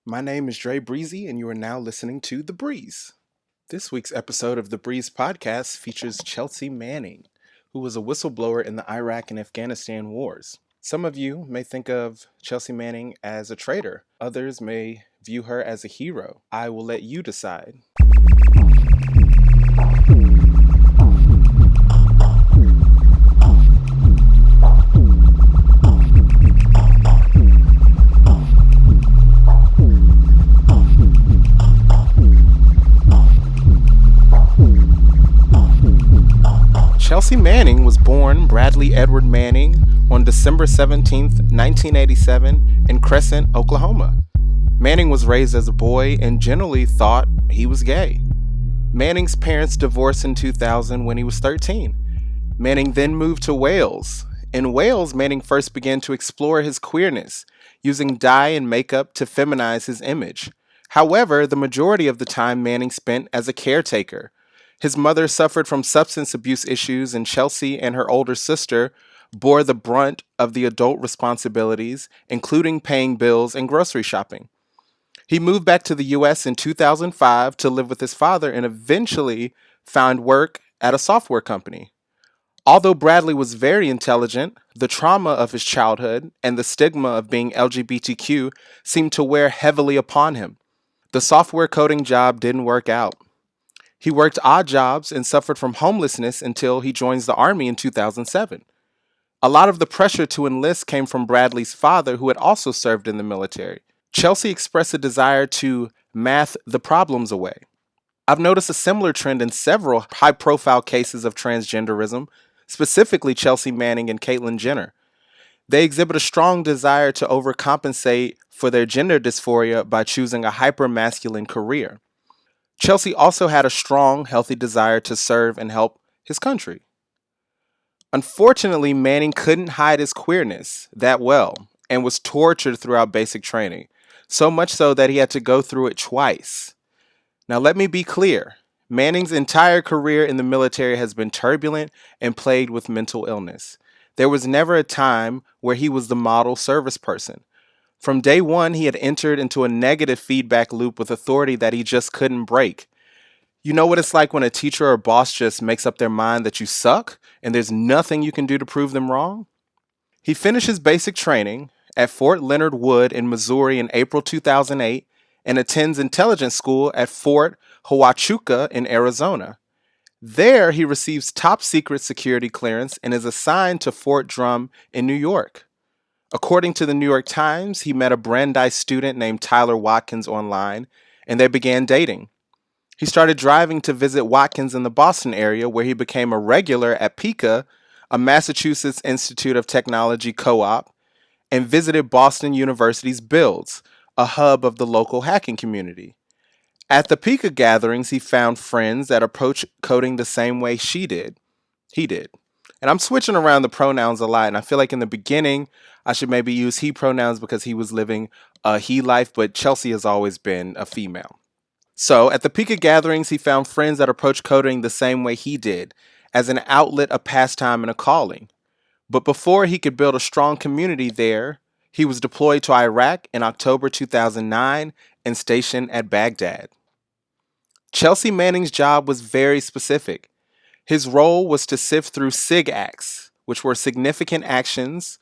My name is Dre Breezy, and you are now listening to The Breeze. This week's episode of The Breeze podcast features Chelsea Manning, who was a whistleblower in the Iraq and Afghanistan wars. Some of you may think of Chelsea Manning as a traitor, others may view her as a hero. I will let you decide. Chelsea Manning was born Bradley Edward Manning on December 17th, 1987, in Crescent, Oklahoma. Manning was raised as a boy and generally thought he was gay. Manning's parents divorced in 2000 when he was 13. Manning then moved to Wales. In Wales, Manning first began to explore his queerness, using dye and makeup to feminize his image. However, the majority of the time Manning spent as a caretaker. His mother suffered from substance abuse issues, and Chelsea and her older sister bore the brunt of the adult responsibilities, including paying bills and grocery shopping. He moved back to the US in 2005 to live with his father and eventually found work at a software company. Although Bradley was very intelligent, the trauma of his childhood and the stigma of being LGBTQ seemed to wear heavily upon him. The software coding job didn't work out. He worked odd jobs and suffered from homelessness until he joins the Army in 2007. A lot of the pressure to enlist came from Bradley's father, who had also served in the military. Chelsea expressed a desire to math the problems away. I've noticed a similar trend in several high profile cases of transgenderism, specifically Chelsea Manning and Caitlyn Jenner. They exhibit a strong desire to overcompensate for their gender dysphoria by choosing a hyper-masculine career. Chelsea also had a strong, healthy desire to serve and help his country. Unfortunately, Manning couldn't hide his queerness that well and was tortured throughout basic training, so much so that he had to go through it twice. Now, let me be clear. Manning's entire career in the military has been turbulent and plagued with mental illness. There was never a time where he was the model service person. From day one, he had entered into a negative feedback loop with authority that he just couldn't break. You know what it's like when a teacher or boss just makes up their mind that you suck and there's nothing you can do to prove them wrong? He finished his basic training at Fort Leonard Wood in Missouri in April 2008 and attends intelligence school at Fort Huachuca in Arizona. There, he receives top secret security clearance and is assigned to Fort Drum in New York. According to the New York Times, he met a Brandeis student named Tyler Watkins online, and they began dating. He started driving to visit Watkins in the Boston area, where he became a regular at PICA, a Massachusetts Institute of Technology co-op, and visited Boston University's Builds, a hub of the local hacking community. At the PICA gatherings, he found friends that approached coding the same way he did. And I'm switching around the pronouns a lot, and I feel like in the beginning, I should maybe use he pronouns because he was living a he life, but Chelsea has always been a female. So at the PICA gatherings, he found friends that approached coding the same way he did, as an outlet, a pastime, and a calling. But before he could build a strong community there, he was deployed to Iraq in October 2009 and stationed at Baghdad. Chelsea Manning's job was very specific. His role was to sift through SIG acts, which were significant actions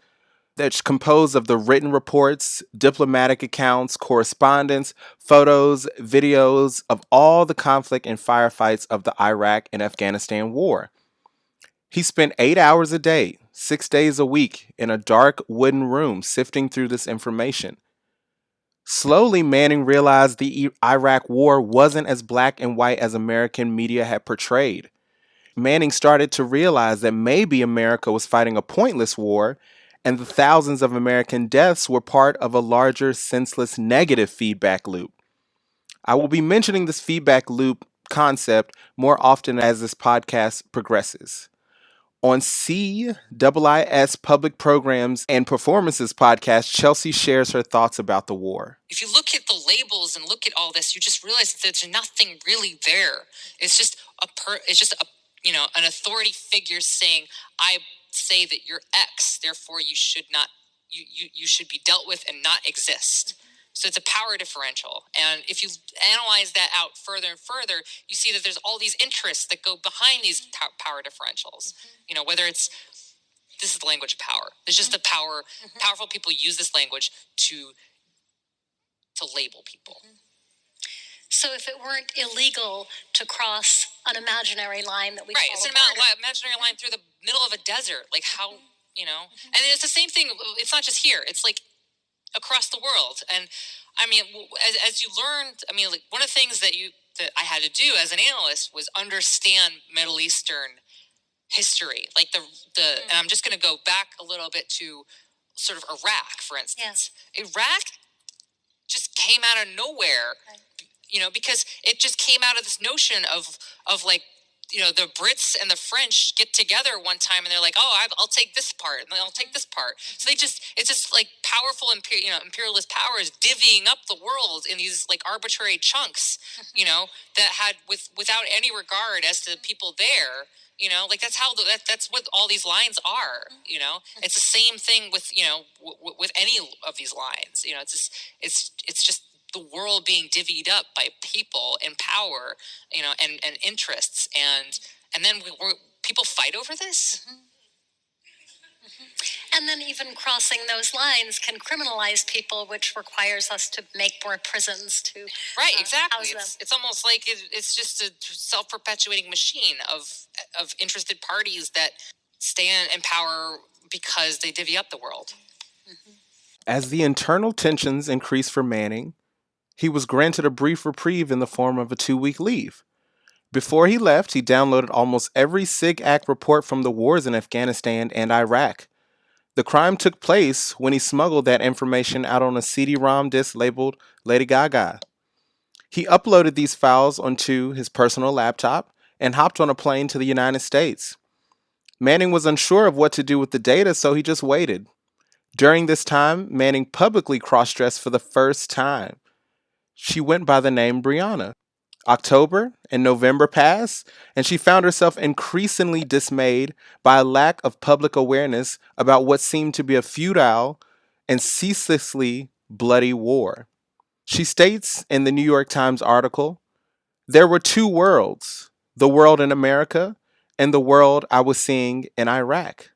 that's composed of the written reports, diplomatic accounts, correspondence, photos, videos of all the conflict and firefights of the Iraq and Afghanistan war. He spent 8 hours a day, 6 days a week, in a dark wooden room sifting through this information. Slowly, Manning realized the Iraq war wasn't as black and white as American media had portrayed. Manning started to realize that maybe America was fighting a pointless war, and the thousands of American deaths were part of a larger, senseless, negative feedback loop. I will be mentioning this feedback loop concept more often as this podcast progresses. On CIIS Public Programs and Performances podcast, Chelsea shares her thoughts about the war. If you look at the labels and look at all this, you just realize that there's nothing really there. It's just an authority figure saying, "I say that you're X, therefore you should not, you should be dealt with and not exist." So it's a power differential. And if you analyze that out further and further, you see that there's all these interests that go behind these power differentials. Whether it's, this is the language of power. It's just the power. Powerful people use this language to label people. So if it weren't illegal to cross an imaginary line that we right, it's an imaginary line through the middle of a desert, like how and it's the same thing. It's not just here. It's like across the world. And I mean, as you learned, I mean, like one of the things that I had to do as an analyst was understand Middle Eastern history, like the and I'm just going to go back a little bit to sort of Iraq, for instance. Iraq just came out of nowhere, because it just came out of this notion of like, the Brits and the French get together one time and they're like, oh, I'll take this part and I'll take this part. So it's just like powerful, imperialist powers divvying up the world in these like arbitrary chunks, that had without any regard as to the people there. Like that's how that's what all these lines are. It's the same thing with with any of these lines. It's just the world being divvied up by people and power, and interests, and then people fight over this. And then even crossing those lines can criminalize people, which requires us to make more prisons to right, exactly. House them. It's almost like it's just a self-perpetuating machine of interested parties that stay in power because they divvy up the world. As the internal tensions increased for Manning, he was granted a brief reprieve in the form of a 2-week leave. Before he left, he downloaded almost every SIG-ACT report from the wars in Afghanistan and Iraq. The crime took place when he smuggled that information out on a CD-ROM disc labeled Lady Gaga. He uploaded these files onto his personal laptop and hopped on a plane to the United States. Manning was unsure of what to do with the data, so he just waited. During this time, Manning publicly cross-dressed for the first time. She went by the name Brianna. October and November passed, and she found herself increasingly dismayed by a lack of public awareness about what seemed to be a futile and ceaselessly bloody war. She states in the New York Times article, "There were two worlds, the world in America and the world I was seeing in Iraq."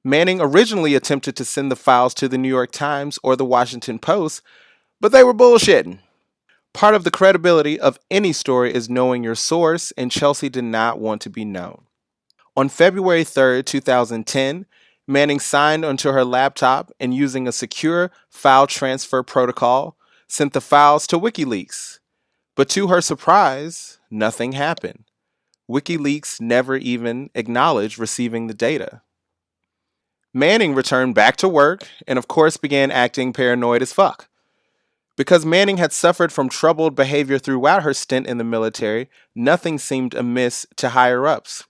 Manning originally attempted to send the files to the New York Times or the Washington Post, but they were bullshitting. Part of the credibility of any story is knowing your source, and Chelsea did not want to be known. On February 3rd, 2010, Manning signed onto her laptop and using a secure file transfer protocol, sent the files to WikiLeaks. But to her surprise, nothing happened. WikiLeaks never even acknowledged receiving the data. Manning returned back to work and of course began acting paranoid as fuck. Because Manning had suffered from troubled behavior throughout her stint in the military, nothing seemed amiss to higher-ups.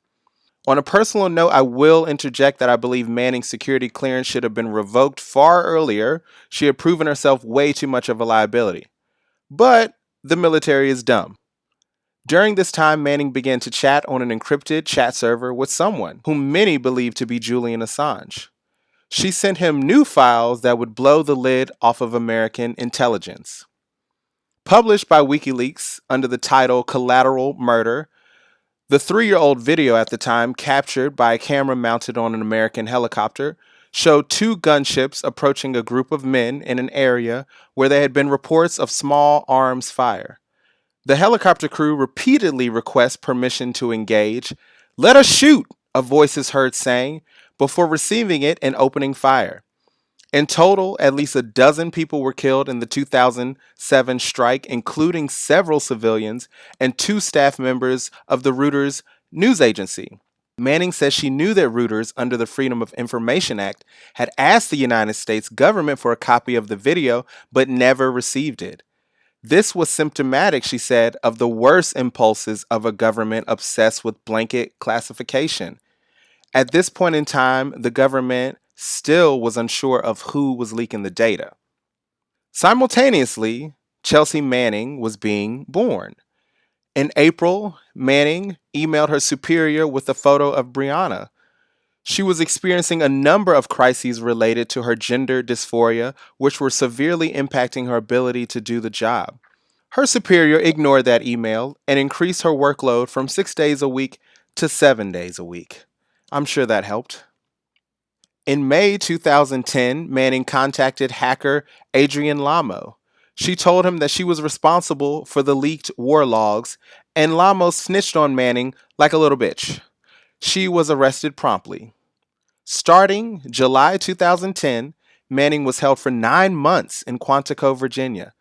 On a personal note, I will interject that I believe Manning's security clearance should have been revoked far earlier. She had proven herself way too much of a liability. But the military is dumb. During this time, Manning began to chat on an encrypted chat server with someone whom many believe to be Julian Assange. She sent him new files that would blow the lid off of American intelligence. Published by WikiLeaks under the title Collateral Murder, the 3-year-old video at the time, captured by a camera mounted on an American helicopter, showed 2 gunships approaching a group of men in an area where there had been reports of small arms fire. The helicopter crew repeatedly requests permission to engage. "Let us shoot," a voice is heard saying, before receiving it and opening fire. In total, at least a dozen people were killed in the 2007 strike, including several civilians and 2 staff members of the Reuters news agency. Manning says she knew that Reuters, under the Freedom of Information Act, had asked the United States government for a copy of the video, but never received it. This was symptomatic, she said, of the worst impulses of a government obsessed with blanket classification. At this point in time, the government still was unsure of who was leaking the data. Simultaneously, Chelsea Manning was being born. In April, Manning emailed her superior with a photo of Brianna. She was experiencing a number of crises related to her gender dysphoria, which were severely impacting her ability to do the job. Her superior ignored that email and increased her workload from 6 days a week to 7 days a week. I'm sure that helped. In May 2010, Manning contacted hacker Adrian Lamo. She told him that she was responsible for the leaked war logs, and Lamo snitched on Manning like a little bitch. She was arrested promptly. Starting July 2010, Manning was held for 9 months in Quantico, Virginia.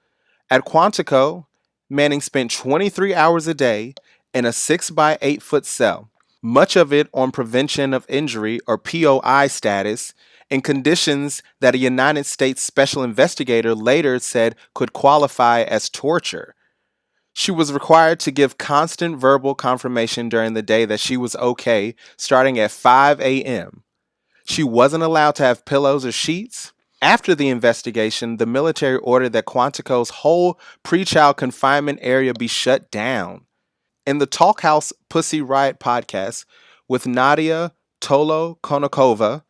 At Quantico, Manning spent 23 hours a day in a 6 by 8 foot cell, much of it on prevention of injury or POI status, in conditions that a United States special investigator later said could qualify as torture. She was required to give constant verbal confirmation during the day that she was okay, starting at 5 a.m. She wasn't allowed to have pillows or sheets. After the investigation, the military ordered that Quantico's whole pretrial confinement area be shut down. In the Talk House Pussy Riot podcast with Nadia Tolo Konakova,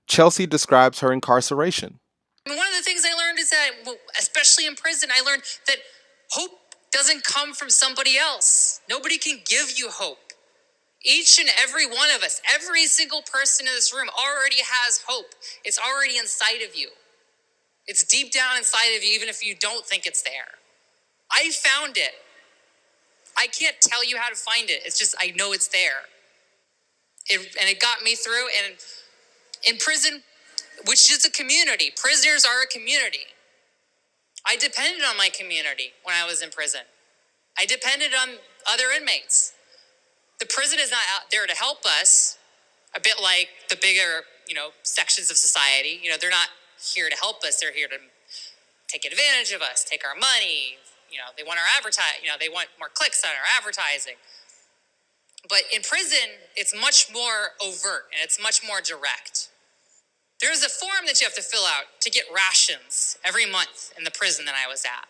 Chelsea describes her incarceration. One of the things I learned is that, especially in prison, I learned that hope doesn't come from somebody else. Nobody can give you hope. Each and every one of us, every single person in this room already has hope. It's already inside of you. It's deep down inside of you, even if you don't think it's there. I found it. I can't tell you how to find it. It's just, I know it's there. And it got me through. And in prison, which is a community, prisoners are a community. I depended on my community when I was in prison. I depended on other inmates. The prison is not out there to help us, a bit like the bigger, sections of society. They're not here to help us. They're here to take advantage of us, take our money. They want our they want more clicks on our advertising. But in prison, it's much more overt and it's much more direct. There's a form that you have to fill out to get rations every month in the prison that I was at.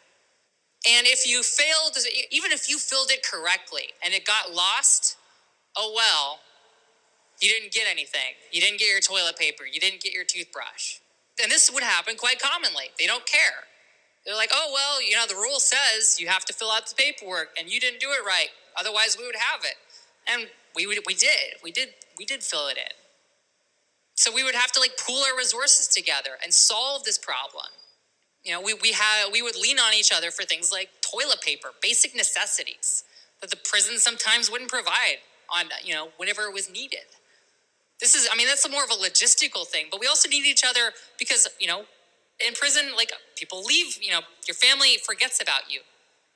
And if you failed, even if you filled it correctly and it got lost, oh well, you didn't get anything. You didn't get your toilet paper. You didn't get your toothbrush. And this would happen quite commonly. They don't care. They're like, oh, well, the rule says you have to fill out the paperwork and you didn't do it right. Otherwise, we would have it. And we did fill it in. So we would have to pool our resources together and solve this problem. We would lean on each other for things like toilet paper, basic necessities that the prison sometimes wouldn't provide on, whenever it was needed. That's more of a logistical thing, but we also need each other because, in prison, people leave, your family forgets about you.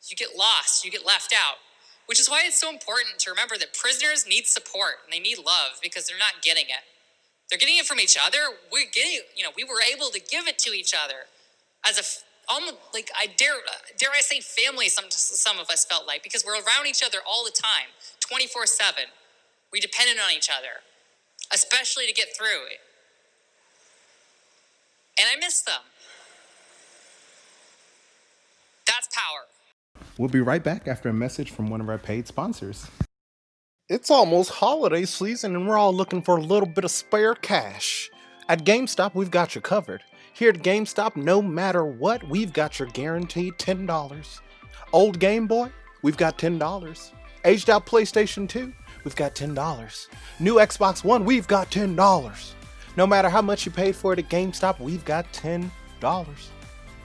You get lost, you get left out, which is why it's so important to remember that prisoners need support and they need love because they're not getting it. They're getting it from each other. We were able to give it to each other as almost dare I say family, some of us felt like, because we're around each other all the time, 24/7. We depended on each other, especially to get through it. And I miss them. That's power. We'll be right back after a message from one of our paid sponsors. It's almost holiday season and we're all looking for a little bit of spare cash. At GameStop, we've got you covered. Here at GameStop, no matter what, we've got your guaranteed $10. Old Game Boy, we've got $10. Aged out PlayStation 2, we've got $10. New Xbox One, we've got $10. No matter how much you paid for it at GameStop, we've got $10.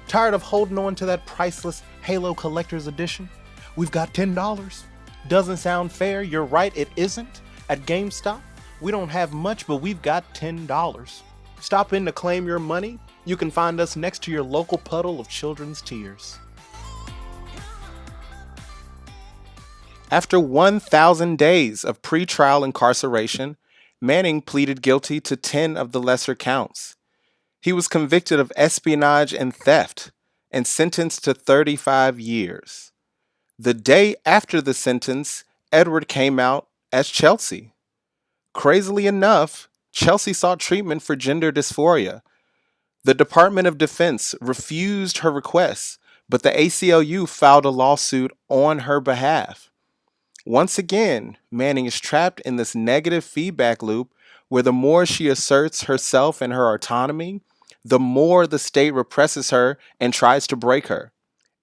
Tired of holding on to that priceless Halo Collector's Edition? We've got $10. Doesn't sound fair? You're right, it isn't. At GameStop, we don't have much, but we've got $10. Stop in to claim your money. You can find us next to your local puddle of children's tears. After 1,000 days of pre-trial incarceration, Manning pleaded guilty to 10 of the lesser counts. He was convicted of espionage and theft and sentenced to 35 years. The day after the sentence, Edward came out as Chelsea. Crazily enough, Chelsea sought treatment for gender dysphoria. The Department of Defense refused her request, but the ACLU filed a lawsuit on her behalf. Once again, Manning is trapped in this negative feedback loop where the more she asserts herself and her autonomy, the more the state represses her and tries to break her.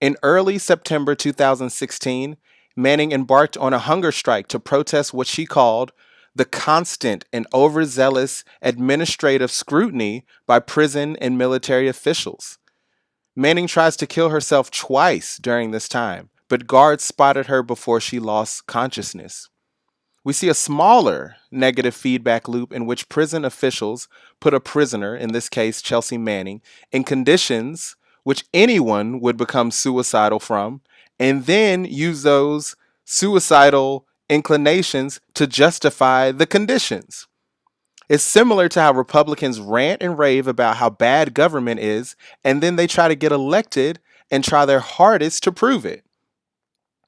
In early September 2016, Manning embarked on a hunger strike to protest what she called the constant and overzealous administrative scrutiny by prison and military officials. Manning tries to kill herself twice during this time, but guards spotted her before she lost consciousness. We see a smaller negative feedback loop in which prison officials put a prisoner, in this case Chelsea Manning, in conditions which anyone would become suicidal from, and then use those suicidal inclinations to justify the conditions. It's similar to how Republicans rant and rave about how bad government is, and then they try to get elected and try their hardest to prove it.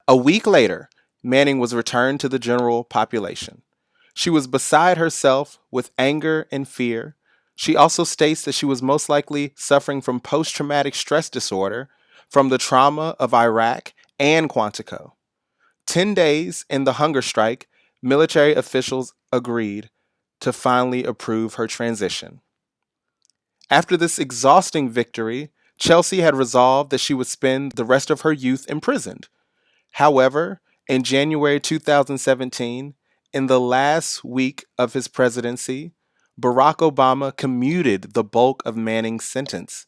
A week later, Manning was returned to the general population. She was beside herself with anger and fear. She also states that she was most likely suffering from post traumatic stress disorder from the trauma of Iraq and Quantico. 10 days in the hunger strike, military officials agreed to finally approve her transition. After this exhausting victory, Chelsea had resolved that she would spend the rest of her youth imprisoned. However, in January 2017, in the last week of his presidency, Barack Obama commuted the bulk of Manning's sentence.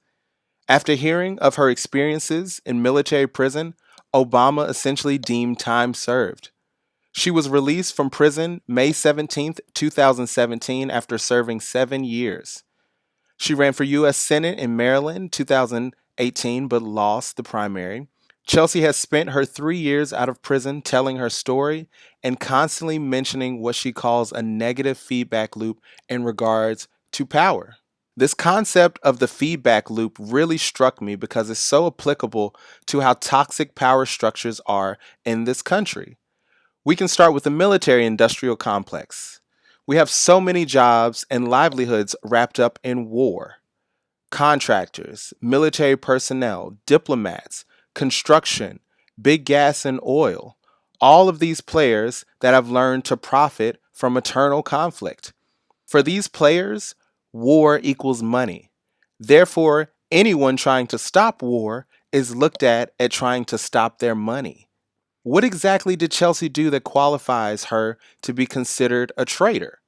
After hearing of her experiences in military prison, Obama essentially deemed time served. She was released from prison May 17th, 2017, after serving 7 years. She ran for U.S. Senate in Maryland 2018 but lost the primary. Chelsea has spent her 3 years out of prison telling her story and constantly mentioning what she calls a negative feedback loop in regards to power. This concept of the feedback loop really struck me because it's so applicable to how toxic power structures are in this country. We can start with the military industrial complex. We have so many jobs and livelihoods wrapped up in war. Contractors, military personnel, diplomats, construction, big gas and oil, all of these players that have learned to profit from eternal conflict. For these players, war equals money. Therefore, anyone trying to stop war is looked at trying to stop their money. What exactly did Chelsea do that qualifies her to be considered a traitor?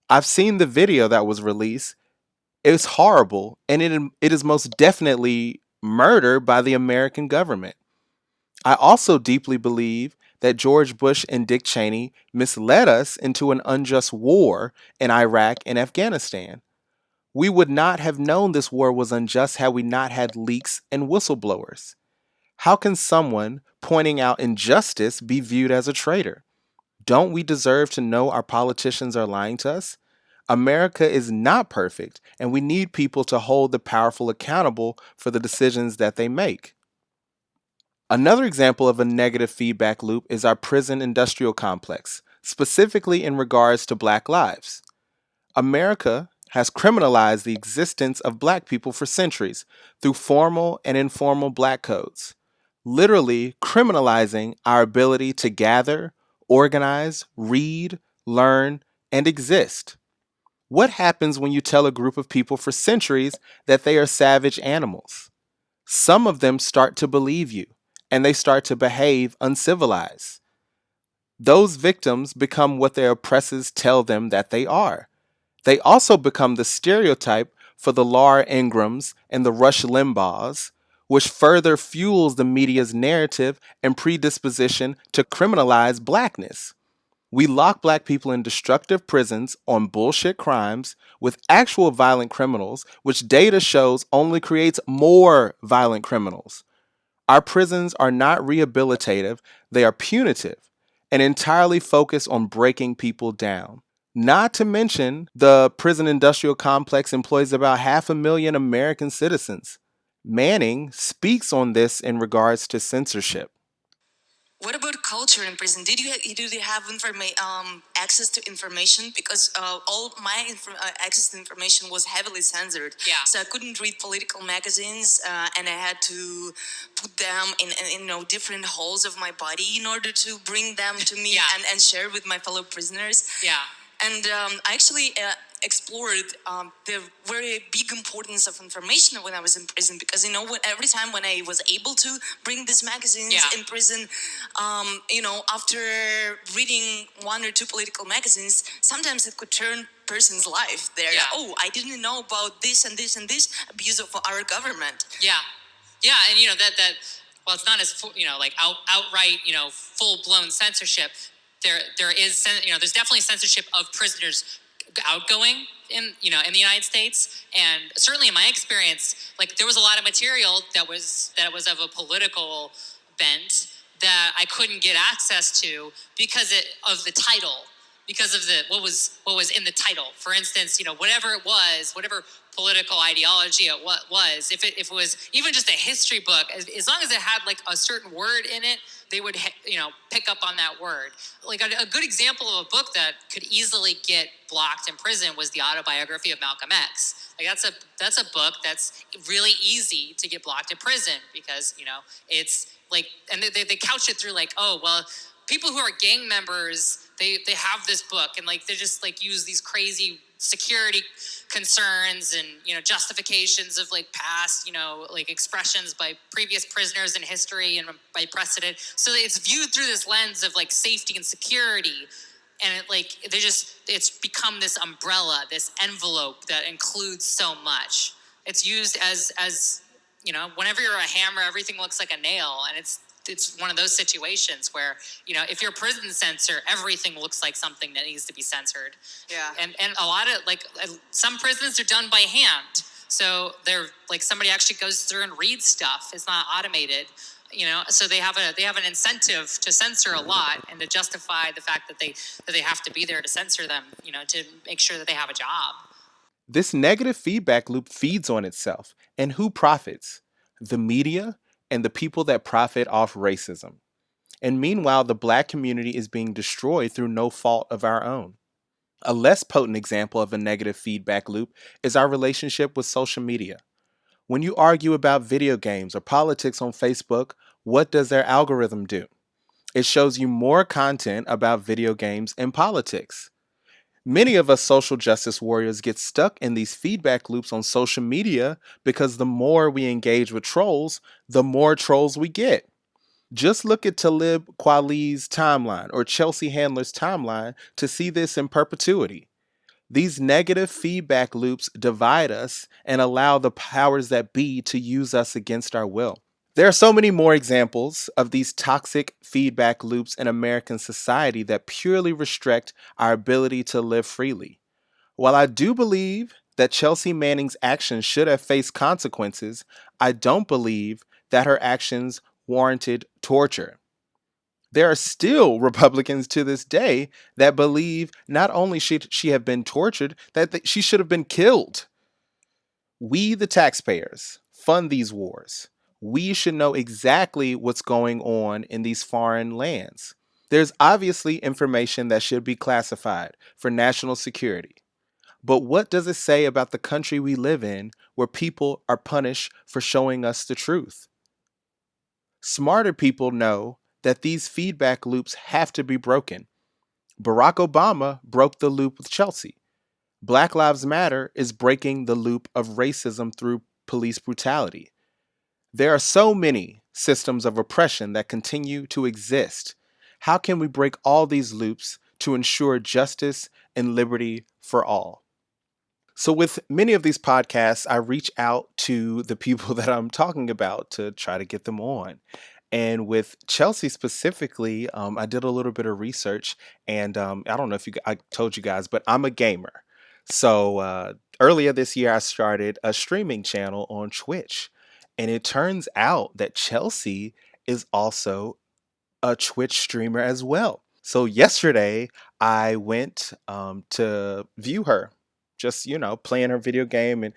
I've seen the video that was released. It's horrible, and it is most definitely murder by the American government. I also deeply believe that George Bush and Dick Cheney misled us into an unjust war in Iraq and Afghanistan. We would not have known this war was unjust had we not had leaks and whistleblowers. How can someone pointing out injustice be viewed as a traitor? Don't we deserve to know our politicians are lying to us? America is not perfect, and we need people to hold the powerful accountable for the decisions that they make. Another example of a negative feedback loop is our prison industrial complex, specifically in regards to Black lives. America has criminalized the existence of Black people for centuries through formal and informal Black codes, literally criminalizing our ability to gather, organize, read, learn, and exist. What happens when you tell a group of people for centuries that they are savage animals? Some of them start to believe you, and they start to behave uncivilized. Those victims become what their oppressors tell them that they are. They also become the stereotype for the Laura Ingrams and the Rush Limbaughs, which further fuels the media's narrative and predisposition to criminalize Blackness. We lock Black people in destructive prisons on bullshit crimes with actual violent criminals, which data shows only creates more violent criminals. Our prisons are not rehabilitative, they are punitive and entirely focused on breaking people down. Not to mention, the prison industrial complex employs about 500,000 American citizens. Manning speaks on this in regards to censorship. What about culture in prison? Did you have access to information? Because all my access to information was heavily censored. Yeah. So I couldn't read political magazines, and I had to put them in different holes of my body in order to bring them to me. Yeah. and share with my fellow prisoners. Yeah. And I actually explored the very big importance of information when I was in prison, because every time when I was able to bring these magazines in prison, after reading one or two political magazines, sometimes it could turn person's life there. Oh, I didn't know about this and this and this abuse of our government. And that well, it's not as like outright full blown censorship. There is there's definitely censorship of prisoners outgoing in the United States, and certainly in my experience, like there was a lot of material that was of a political bent that I couldn't get access to because of the title, because of what was in the title. For instance, whatever it was, whatever political ideology it was, if it was even just a history book, as long as it had like a certain word in it, they would pick up on that word. Like a good example of a book that could easily get blocked in prison was the autobiography of Malcolm X. Like that's a book that's really easy to get blocked in prison because it's like, and they couch it through like, oh well, people who are gang members, they have this book, and like they just like use these crazy security concerns and justifications of like past like expressions by previous prisoners in history and by precedent, so it's viewed through this lens of like safety and security, and it's become this umbrella, this envelope that includes so much. It's used as whenever you're a hammer, everything looks like a nail, and it's one of those situations where if you're a prison censor, everything looks like something that needs to be censored. And a lot of like some prisons are done by hand, so they're like somebody actually goes through and reads stuff. It's not automated, so they have an incentive to censor a lot and to justify the fact that they have to be there to censor them, to make sure that they have a job. This negative feedback loop feeds on itself. And who profits? The media and the people that profit off racism. And meanwhile, the black community is being destroyed through no fault of our own. A less potent example of a negative feedback loop is our relationship with social media. When you argue about video games or politics on Facebook, what does their algorithm do? It shows you more content about video games and politics. Many of us social justice warriors get stuck in these feedback loops on social media because the more we engage with trolls, the more trolls we get. Just look at Talib Kweli's timeline or Chelsea Handler's timeline to see this in perpetuity. These negative feedback loops divide us and allow the powers that be to use us against our will. There are so many more examples of these toxic feedback loops in American society that purely restrict our ability to live freely. While I do believe that Chelsea Manning's actions should have faced consequences, I don't believe that her actions warranted torture. There are still Republicans to this day that believe not only should she have been tortured, that she should have been killed. We, the taxpayers, fund these wars. We should know exactly what's going on in these foreign lands. There's obviously information that should be classified for national security. But what does it say about the country we live in where people are punished for showing us the truth? Smarter people know that these feedback loops have to be broken. Barack Obama broke the loop with Chelsea. Black Lives Matter is breaking the loop of racism through police brutality. There are so many systems of oppression that continue to exist. How can we break all these loops to ensure justice and liberty for all? So, with many of these podcasts, I reach out to the people that I'm talking about to try to get them on. And with Chelsea specifically, I did a little bit of research, and I don't know if I told you guys, but I'm a gamer. So earlier this year, I started a streaming channel on Twitch, and it turns out that Chelsea is also a Twitch streamer as well. So yesterday, I went to view her, just, playing her video game. And,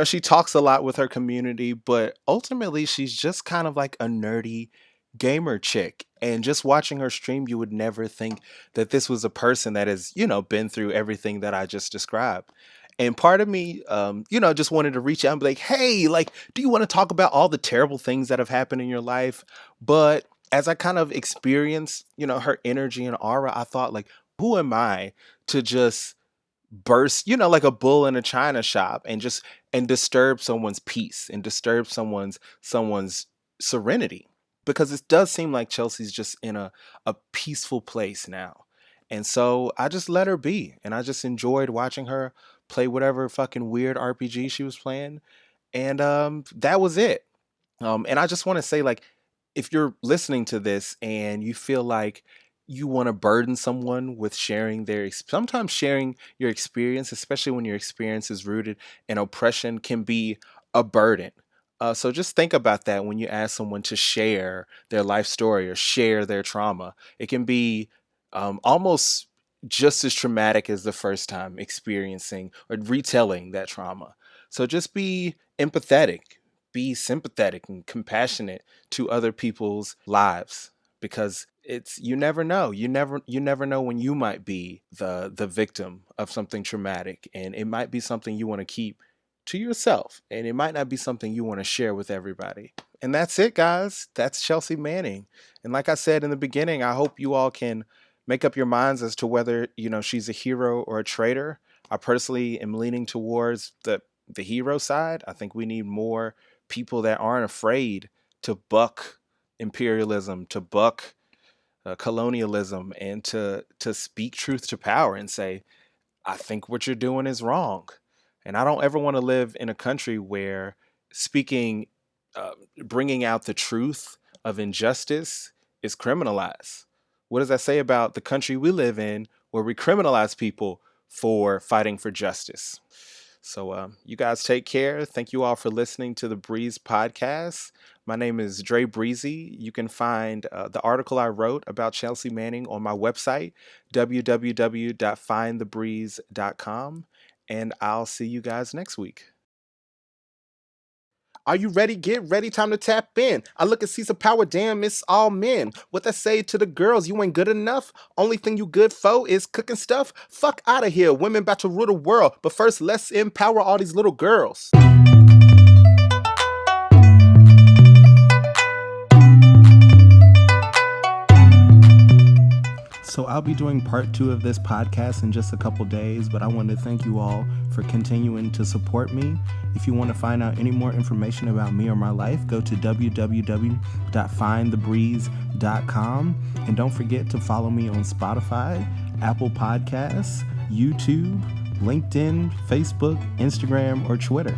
she talks a lot with her community, but ultimately, she's just kind of like a nerdy gamer chick. And just watching her stream, you would never think that this was a person that has, been through everything that I just described. And part of me, just wanted to reach out and be like, hey, like, do you want to talk about all the terrible things that have happened in your life? But as I kind of experienced, her energy and aura, I thought like, Who am I to just burst, like a bull in a china shop, and disturb someone's peace and disturb someone's serenity? Because it does seem like Chelsea's just in a peaceful place now. And so I just let her be. And I just enjoyed watching her play whatever fucking weird RPG she was playing. And that was it. And I just want to say, like, if you're listening to this and you feel like you want to burden someone with sharing sometimes sharing your experience, especially when your experience is rooted in oppression, can be a burden. So just think about that when you ask someone to share their life story or share their trauma. It can be almost just as traumatic as the first time experiencing or retelling that trauma. So just be empathetic, be sympathetic and compassionate to other people's lives, because you never know. You never know when you might be the victim of something traumatic, and it might be something you want to keep to yourself, and it might not be something you want to share with everybody. And that's it, guys. That's Chelsea Manning. And like I said in the beginning, I hope you all can make up your minds as to whether, she's a hero or a traitor. I personally am leaning towards the hero side. I think we need more people that aren't afraid to buck imperialism, to buck colonialism, and to speak truth to power and say, I think what you're doing is wrong. And I don't ever want to live in a country where speaking, bringing out the truth of injustice is criminalized. What does that say about the country we live in, where we criminalize people for fighting for justice? So you guys take care. Thank you all for listening to the Breeze podcast. My name is Dre Breezy. You can find the article I wrote about Chelsea Manning on my website, www.findthebreeze.com. And I'll see you guys next week. Are you ready? Get ready. Time to tap in. I look and see some power. Damn, it's all men. What I say to the girls, you ain't good enough. Only thing you good for is cooking stuff. Fuck out of here. Women about to rule the world. But first, let's empower all these little girls. So I'll be doing part 2 of this podcast in just a couple days, but I want to thank you all for continuing to support me. If you want to find out any more information about me or my life, go to www.findthebreeze.com. And don't forget to follow me on Spotify, Apple Podcasts, YouTube, LinkedIn, Facebook, Instagram, or Twitter.